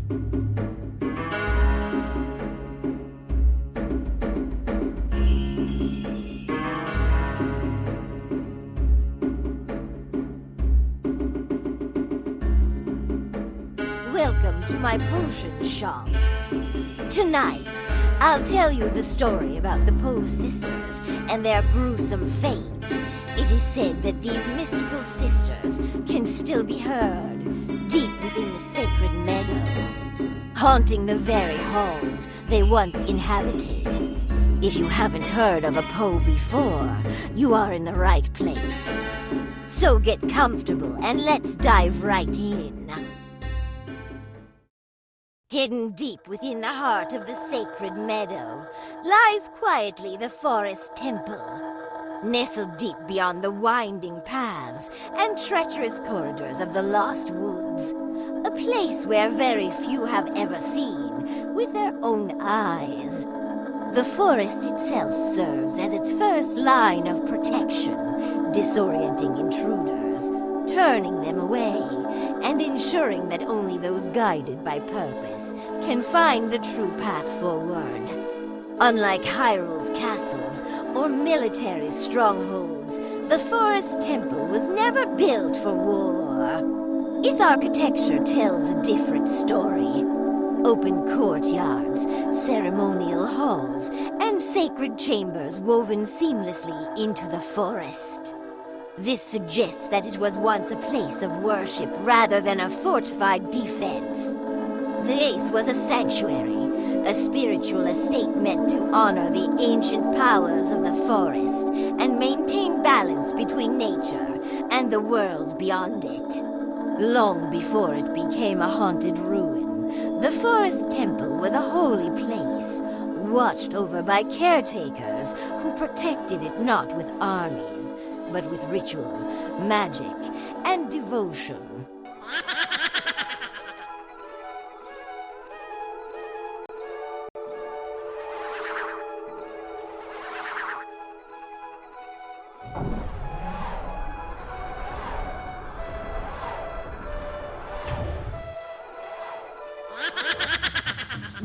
Welcome to my potion shop. Tonight, I'll tell you the story about the Poe sisters and their gruesome fate. It is said that these mystical sisters can still be heard deep within the sacred meadow, haunting the very halls they once inhabited. If you haven't heard of a Poe before, you are in the right place. So get comfortable and let's dive right in. Hidden deep within the heart of the sacred meadow lies quietly the forest temple. Nestled deep beyond the winding paths and treacherous corridors of the lost woods. A place where very few have ever seen with their own eyes. The forest itself serves as its first line of protection, disorienting intruders, turning them away, and ensuring that only those guided by purpose can find the true path forward. Unlike Hyrule's castles or military strongholds, the Forest Temple was never built for war. Its architecture tells a different story. Open courtyards, ceremonial halls, and sacred chambers woven seamlessly into the forest. This suggests that it was once a place of worship rather than a fortified defense. The Ace was a sanctuary, a spiritual estate meant to honor the ancient powers of the forest and maintain balance between nature and the world beyond it. Long before it became a haunted ruin, the Forest Temple was a holy place, watched over by caretakers who protected it not with armies, but with ritual, magic, and devotion.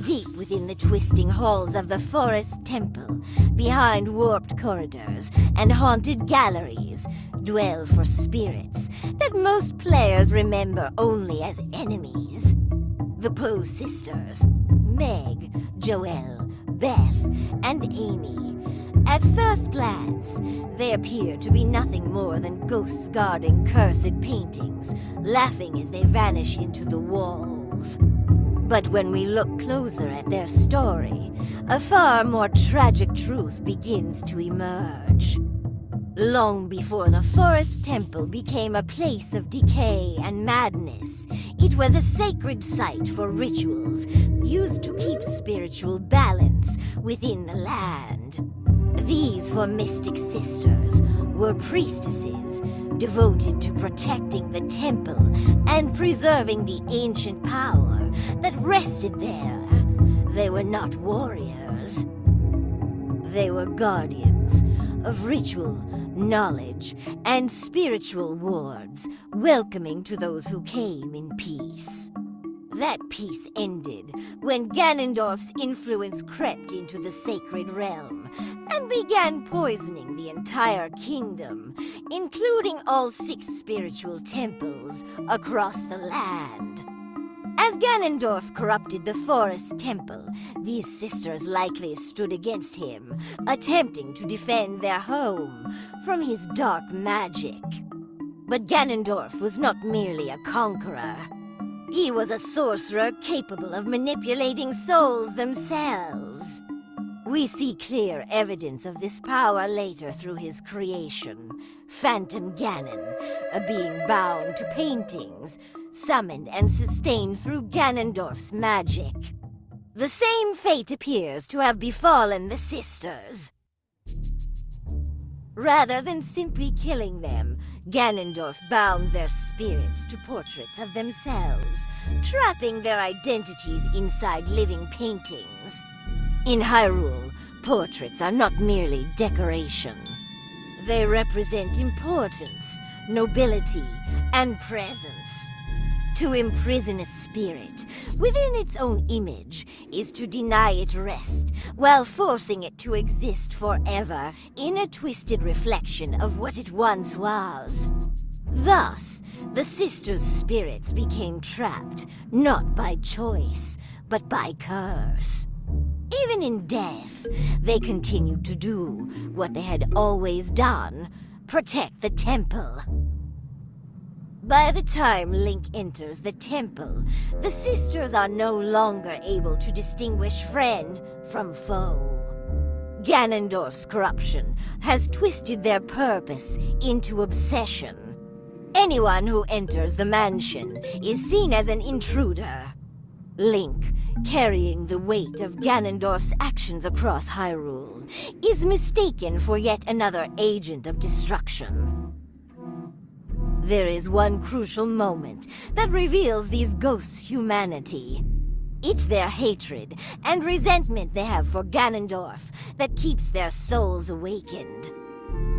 Deep within the twisting halls of the Forest Temple, behind warped corridors and haunted galleries, dwell for spirits that most players remember only as enemies. The Poe sisters, Meg, Joelle, Beth, and Amy. At first glance, they appear to be nothing more than ghosts guarding cursed paintings, laughing as they vanish into the walls. But when we look closer at their story, a far more tragic truth begins to emerge. Long before the Forest Temple became a place of decay and madness, it was a sacred site for rituals used to keep spiritual balance within the land. These four mystic sisters were priestesses devoted to protecting the temple and preserving the ancient power that rested there. They were not warriors. They were guardians of ritual, knowledge, and spiritual wards, welcoming to those who came in peace. That peace ended when Ganondorf's influence crept into the sacred realm and began poisoning the entire kingdom, including all 6 spiritual temples across the land. As Ganondorf corrupted the Forest Temple, these sisters likely stood against him, attempting to defend their home from his dark magic. But Ganondorf was not merely a conqueror. He was a sorcerer capable of manipulating souls themselves. We see clear evidence of this power later through his creation, Phantom Ganon, a being bound to paintings, summoned and sustained through Ganondorf's magic. The same fate appears to have befallen the sisters. Rather than simply killing them, Ganondorf bound their spirits to portraits of themselves, trapping their identities inside living paintings. In Hyrule, portraits are not merely decoration. They represent importance, nobility, and presence. To imprison a spirit within its own image is to deny it rest, while forcing it to exist forever in a twisted reflection of what it once was. Thus, the sisters' spirits became trapped, not by choice, but by curse. Even in death, they continued to do what they had always done: protect the temple. By the time Link enters the temple, the sisters are no longer able to distinguish friend from foe. Ganondorf's corruption has twisted their purpose into obsession. Anyone who enters the mansion is seen as an intruder. Link, carrying the weight of Ganondorf's actions across Hyrule, is mistaken for yet another agent of destruction. There is one crucial moment that reveals these ghosts' humanity. It's their hatred and resentment they have for Ganondorf that keeps their souls awakened.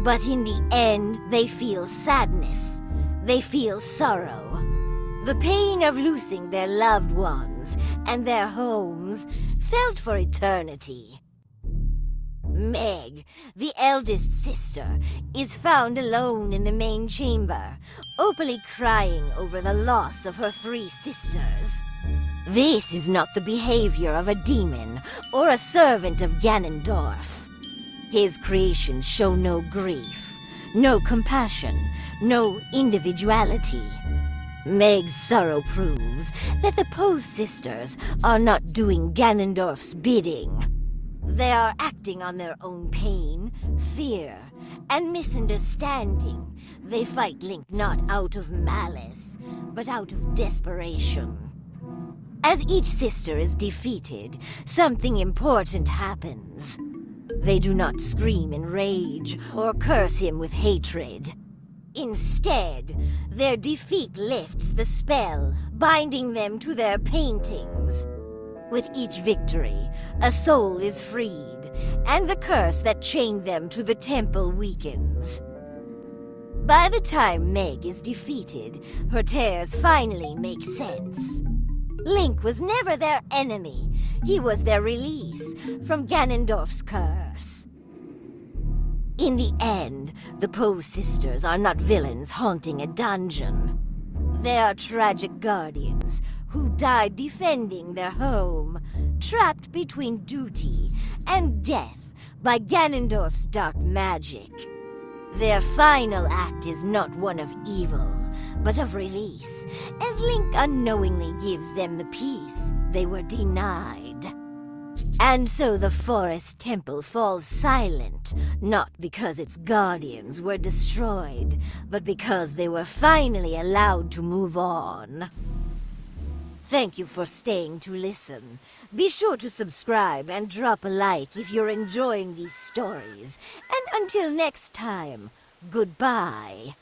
But in the end, they feel sadness. They feel sorrow. The pain of losing their loved ones and their homes, felt for eternity. Meg, the eldest sister, is found alone in the main chamber, openly crying over the loss of her 3 sisters. This is not the behavior of a demon or a servant of Ganondorf. His creations show no grief, no compassion, no individuality. Meg's sorrow proves that the Poe sisters are not doing Ganondorf's bidding. They are acting on their own pain, fear, and misunderstanding. They fight Link not out of malice, but out of desperation. As each sister is defeated, something important happens. They do not scream in rage or curse him with hatred. Instead, their defeat lifts the spell, binding them to their paintings. With each victory, a soul is freed, and the curse that chained them to the temple weakens. By the time Meg is defeated, her tears finally make sense. Link was never their enemy. He was their release from Ganondorf's curse. In the end, the Poe sisters are not villains haunting a dungeon. They are tragic guardians who died defending their home, trapped between duty and death by Ganondorf's dark magic. Their final act is not one of evil, but of release, as Link unknowingly gives them the peace they were denied. And so the forest temple falls silent, not because its guardians were destroyed, but because they were finally allowed to move on. Thank you for staying to listen. Be sure to subscribe and drop a like if you're enjoying these stories. And until next time, goodbye.